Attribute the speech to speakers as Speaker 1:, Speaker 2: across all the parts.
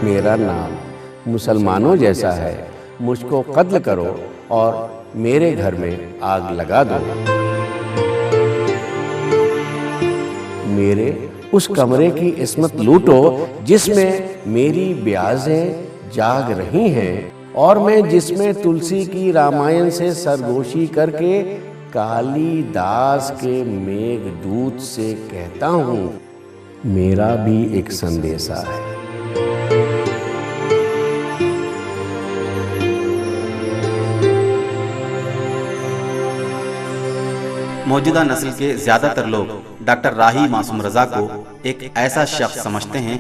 Speaker 1: मेरा नाम मुसलमानों जैसा है, मुझको कत्ल करो और मेरे घर में आग लगा दो। मेरे उस कमरे की इस्मत लूटो जिसमें मेरी ब्याजें जाग रही हैं और मैं जिसमें तुलसी की रामायण से सरगोशी करके कालिदास के मेघदूत से कहता हूँ, मेरा भी एक संदेशा है।
Speaker 2: मौजूदा नस्ल के ज्यादातर लोग डॉक्टर राही मासूम रजा को एक ऐसा शख्स समझते हैं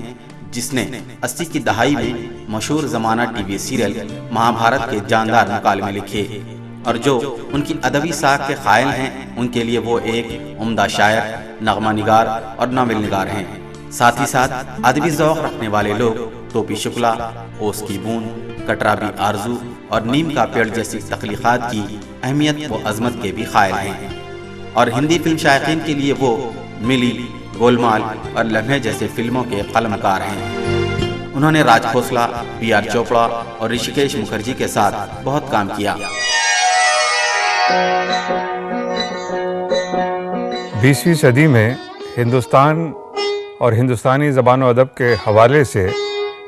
Speaker 2: जिसने 80 की दहाई में मशहूर जमाना टीवी सीरियल महाभारत के जानदार मुकालमे लिखे और जो उनकी अदबी साख के कायल हैं, उनके लिए वो एक उम्दा शायर, नगमा निगार और नावल निगार हैं। साथ ही साथ अदबी ज़ौक़ रखने वाले लोग टोपी शुक्ला, ओस की बूंद, कटराबी आरजू और नीम का पेड़ जैसी तख्लीक़ात की अहमियत व अजमत के भी कायल हैं और हिंदी फिल्म शायकीन के लिए वो मिली, गोलमाल और लम्हे जैसे फिल्मों के कलमकार हैं। उन्होंने राज खोसला, B.R. चोपड़ा और ऋषिकेश मुखर्जी के साथ बहुत काम किया।
Speaker 3: 20वीं सदी में हिंदुस्तान और हिंदुस्तानी ज़बान व अदब के हवाले से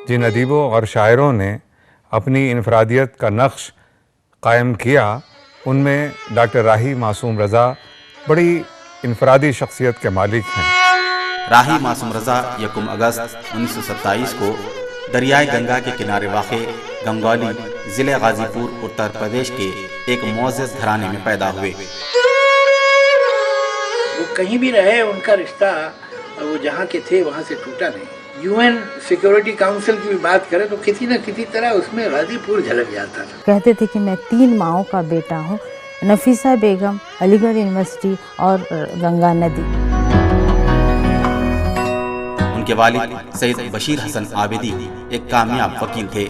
Speaker 3: जिन अदीबों और शायरों ने अपनी इनफरादियत का नक्श कायम किया, उनमें डॉक्टर राही मासूम रज़ा बड़ी इनफरादी शख्सियत के मालिक हैं।
Speaker 2: राही मासूम रज़ा 1 अगस्त 1927 को दरियाए गंगा के किनारे वाक़े गंगौली ज़िले गाज़ीपुर उत्तर प्रदेश के एक मुअज़्ज़ज़ घराने में पैदा हुए।
Speaker 4: वो कहीं भी रहे, उनका रिश्ता वो जहाँ के थे वहाँ से टूटा नहीं। UN सिक्योरिटी काउंसिल की भी बात करें तो किसी न किसी तरह उसमें गाज़ीपुर झलक जाता था।
Speaker 5: कहते थे कि मैं 3 माओं का बेटा हूँ, नफीसा बेगम, अलीगढ़ यूनिवर्सिटी और गंगा नदी।
Speaker 2: उनके वालिद सैयद बशीर हसन आबिदी एक कामयाब वकील थे।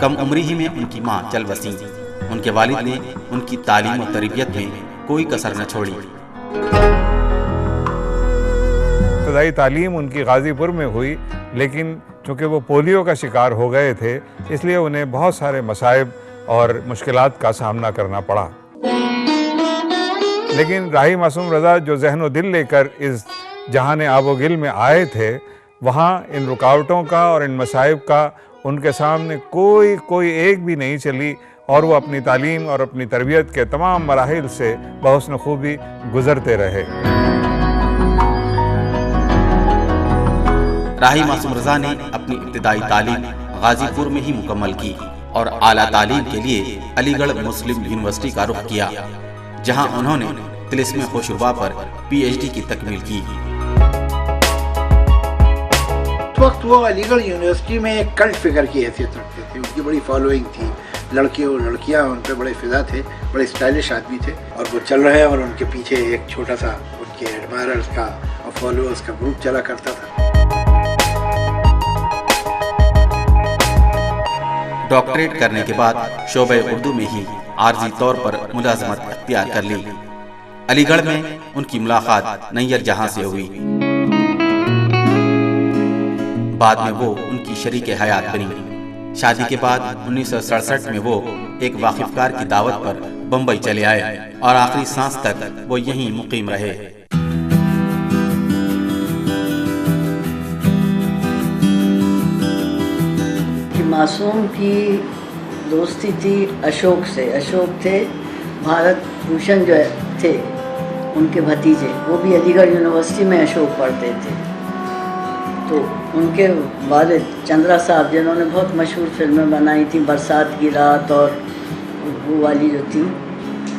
Speaker 2: कम उम्री ही में उनकी मां चल बसी। उनके वालिद ने उनकी तालीम और तरबियत में कोई कसर न छोड़ी।
Speaker 3: इब्तदाई तालीम उनकी गाज़ीपुर में हुई, लेकिन चूँकि वो पोलियो का शिकार हो गए थे, इसलिए उन्हें बहुत सारे मसाइब और मुश्किलात का सामना करना पड़ा। लेकिन राही मासूम रज़ा जो ज़हन दिल लेकर इस जहान आबोगिल में आए थे, वहाँ इन रुकावटों का और इन मसाइब का उनके सामने कोई एक भी नहीं चली और वो अपनी तालीम और अपनी तरबियत के तमाम मराहिल से बहुस्न खूबी गुजरते रहे।
Speaker 2: राही मासूम रज़ा ने अपनी इब्तिदाई तालीम गाज़ीपुर में ही मुकम्मल की और आला तालीम के लिए अलीगढ़ मुस्लिम यूनिवर्सिटी का रुख किया, जहां उन्होंने तिलिस्मे खुशरुबा पर PhD की तकमील की।
Speaker 4: उस वक्त वो अलीगढ़ यूनिवर्सिटी में एक कल्ट फिगर की हैसियत रखते थे। उनकी बड़ी फॉलोइंग थी, लड़के और लड़कियां उन पर बड़े फिदा थे, बड़े स्टाइलिश आदमी थे और वो चल रहे हैं और उनके पीछे एक छोटा सा उनके एडमायरर्स का और फॉलोअर्स का ग्रुप चला करता था।
Speaker 2: डॉक्टरेट करने के बाद शोबे उर्दू में ही आर्जी तौर पर मुलाजमत अख्तियार कर ली। अलीगढ़ में उनकी मुलाकात नैयर जहां से हुई। बाद में वो उनकी शरीके हयात बनी। शादी के बाद 1967 में वो एक वाकिफकार की दावत पर बम्बई चले आए और आखिरी सांस तक वो यहीं मुकीम रहे।
Speaker 6: मासूम की दोस्ती थी अशोक से। अशोक थे भारत भूषण जो थे उनके भतीजे, वो भी अलीगढ़ यूनिवर्सिटी में अशोक पढ़ते थे। तो उनके वालिद चंद्रा साहब, जिन्होंने बहुत मशहूर फिल्में बनाई थी, बरसात की रात और वो वाली जो थी,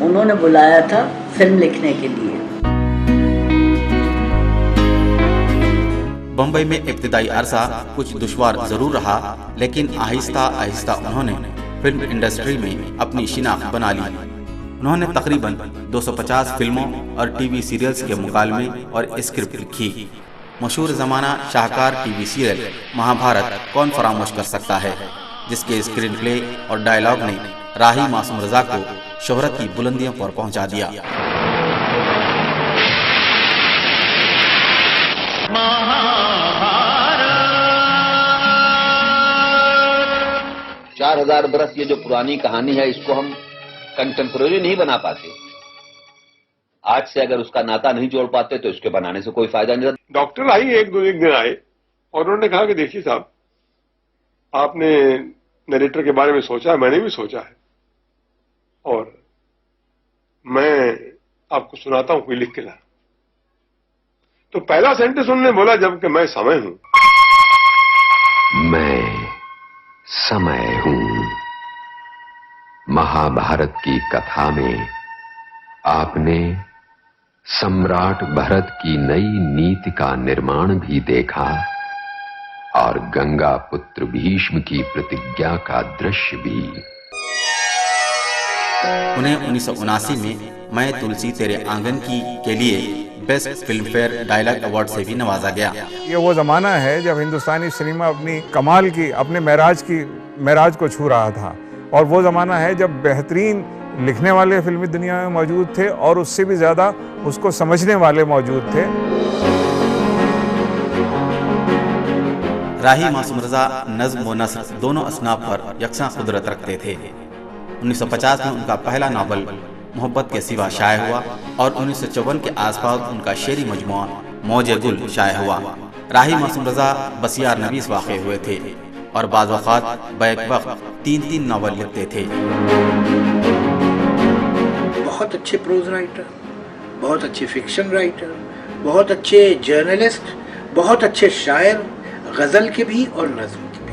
Speaker 6: उन्होंने बुलाया था फिल्म लिखने के लिए।
Speaker 2: बम्बई में इब्तिदाई अरसा कुछ दुश्वार जरूर रहा, लेकिन आहिस्ता आहिस्ता उन्होंने फिल्म इंडस्ट्री में अपनी शिनाख्त बना ली। उन्होंने तकरीबन 250 फिल्मों और टीवी सीरियल्स के मुकालमे और स्क्रिप्ट लिखी। मशहूर ज़माना शाहकार टीवी सीरियल महाभारत कौन फरामोश कर सकता है, जिसके स्क्रीन प्ले और डायलॉग ने राही मासूम रज़ा को शोहरत की बुलंदियों पर पहुंचा दिया।
Speaker 7: 4000 बरस ये जो पुरानी कहानी है इसको हम कंटेम्पोरेरी नहीं बना पाते। आज से अगर उसका नाता नहीं जोड़ पाते तो इसके बनाने से कोई फायदा नहीं रहता।
Speaker 8: डॉक्टर आई एक दिन आए और उन्होंने कहा कि देखिए साहब, आपने नरेटर के बारे में सोचा है, मैंने भी सोचा है, और मैं आपको सुनाता हूं, कोई लिख के ला। तो पहला सेंटेंस उन्होंने बोला जबकि मैं समय हूं।
Speaker 9: मैं समय हूं। महाभारत की कथा में आपने सम्राट भरत की नई नीति का निर्माण भी देखा और गंगा पुत्र भीष्म की प्रतिज्ञा का दृश्य भी।
Speaker 2: उन्हें 1979 में मैं तुलसी तेरे आंगन की के लिए best Filmfare dialogue award से भी नवाजा गया।
Speaker 3: ये वो ज़माना है जब हिंदुस्तानी सिनेमा अपनी कमाल की, अपने महराज को छू रहा था, और वो ज़माना है जब बेहतरीन लिखने वाले फिल्मी दुनिया में मौजूद थे और उससे भी ज़्यादा उसको समझने वाले मौजूद थे।
Speaker 2: राही मासूम रजा नज़्म व नस्र दोनों असनाफ पर यकसा कुदरत रखते थे। 1950 में उनका पहला नावल मोहब्बत के सिवा शाये हुआ और 1954 के आसपास उनका शेरी मजमुआ मौजे गुल शाये हुआ। राही मासूम रजा बसियार नवीस वाक़े हुए थे और बाज़ वक़ात बैक वक्त 3-3 नावल लिखते थे।
Speaker 4: बहुत अच्छे प्रोज राइटर, बहुत अच्छे फिक्शन राइटर, बहुत अच्छे जर्नलिस्ट, बहुत अच्छे शायर, गज़ल के भी और नज़्म के भी।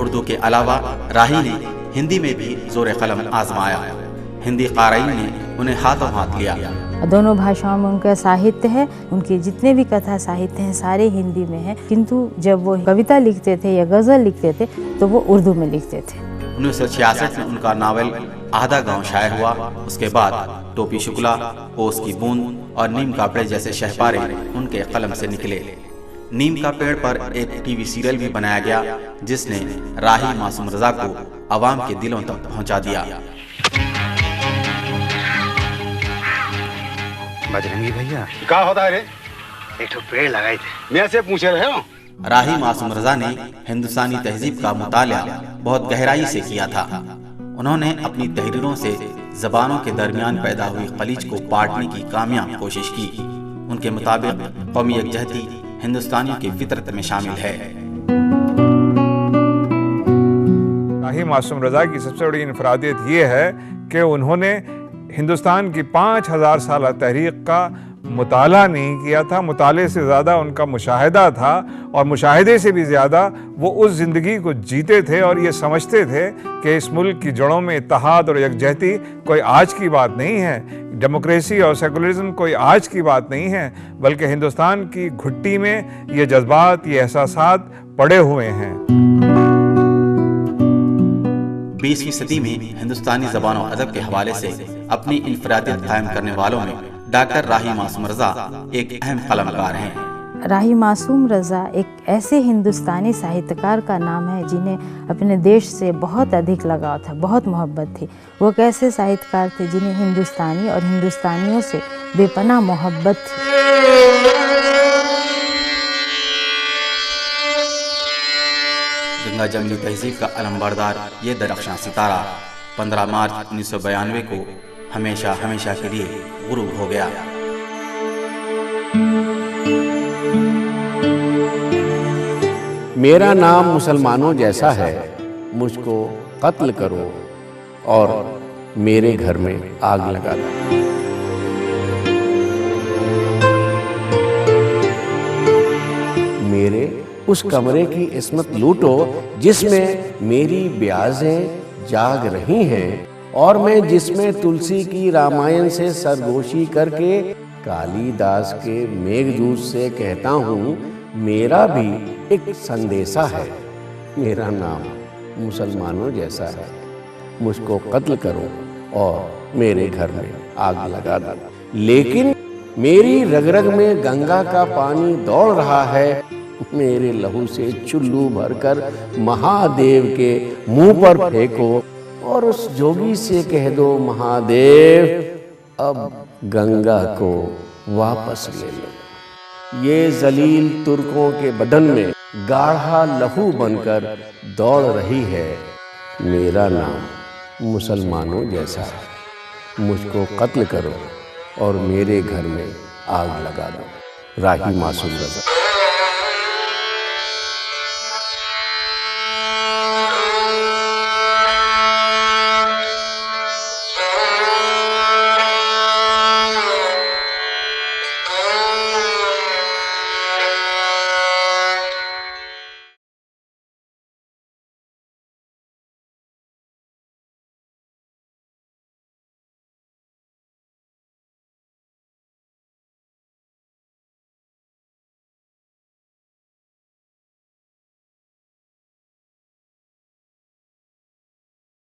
Speaker 2: उर्दू के अलावा राही ने हिंदी में भी जोर कलम आजमाया। हिंदी क़ारीन ने उन्हें हाथों हाथ लिया।
Speaker 5: दोनों भाषाओं में उनका साहित्य है, उनके जितने भी कथा साहित्य हैं सारे हिंदी में हैं, किंतु जब वो कविता लिखते थे या गज़ल लिखते थे तो वो उर्दू में लिखते थे।
Speaker 2: 1966 में उनका नावल आधा गांव शाये हुआ। उसके बाद टोपी शुक्ला, ओस की बूंद और नीम का पेड़ जैसे शहपारे उनके कलम से निकले। नीम का पेड़ पर एक टीवी सीरियल भी बनाया गया जिसने राही मासूम रजा को अवाम के दिलों तक पहुंचा दिया।
Speaker 10: बजरंगी भैया क्या होता है रे? एक तो पेड़ लगाए थे, मैं से पूछ रहे हो।
Speaker 2: राही मासूम रजा ने हिंदुस्तानी तहजीब का मुताला बहुत गहराई से किया था। उन्होंने अपनी तहरीरों से जबानों के दरमियान पैदा हुई खलीज को पाटने की कामयाब कोशिश की। उनके मुताबिक कौमी यकजहती हिंदुस्तानियों की फितरत में शामिल है।
Speaker 3: राही मासूम रजा की सबसे बड़ी इनफरादियत ये है कि उन्होंने हिंदुस्तान की 5000 साल तहरीक का मुताला नहीं किया था, मुताले से ज़्यादा उनका मुशाहिदा था, और मुशाहिदे से भी ज़्यादा वो उस ज़िंदगी को जीते थे और ये समझते थे कि इस मुल्क की जड़ों में इत्तेहाद और यकजहती कोई आज की बात नहीं है, डेमोक्रेसी और सेकुलरिज्म कोई आज की बात नहीं है, बल्कि हिंदुस्तान की घुट्टी में ये जज्बात, ये एहसासात पड़े हुए हैं।
Speaker 2: 20वीं सदी में हिंदुस्तानी ज़बान और अदब के हवाले से अपनी इनफरादियत कायम करने वालों में डॉक्टर राही मासूम रजा एक अहम कलमकार हैं।
Speaker 5: राही मासूम रजा एक ऐसे हिंदुस्तानी साहित्यकार का नाम है जिन्हें अपने देश से बहुत अधिक लगाव था, बहुत मोहब्बत थी। वो एक ऐसे साहित्यकार थे जिन्हें हिंदुस्तानी और हिंदुस्तानियों से बेपनाह मोहब्बत थी।
Speaker 2: गंगा जमनी तहजीब का अलमबरदार ये दरख्शां सितारा 15 मार्च 1992 को हमेशा हमेशा के लिए गुरूब हो गया।
Speaker 1: मेरा नाम मुसलमानों जैसा है, मुझको कत्ल करो और मेरे घर में आग लगा दो। मेरे उस कमरे की इस्मत लूटो जिसमें मेरी ब्याजें जाग रही हैं और मैं जिसमें तुलसी की रामायण से सरगोशी करके कालिदास के मेघदूत से कहता हूँ मेरा भी एक संदेशा है। मेरा नाम मुसलमानों जैसा है, मुझको कत्ल करो और मेरे घर में आग लगा दो। लेकिन मेरी रग रग में गंगा का पानी दौड़ रहा है, मेरे लहू से चुल्लू भरकर महादेव के मुंह पर फेंको और उस जोगी से कह दो महादेव अब गंगा को वापस ले लो। ये जलील तुर्कों के बदन में गाढ़ा लहू बनकर दौड़ रही है। मेरा नाम मुसलमानों जैसा है। मुझको कत्ल करो और मेरे घर में आग लगा दो। राही मासूम रजा।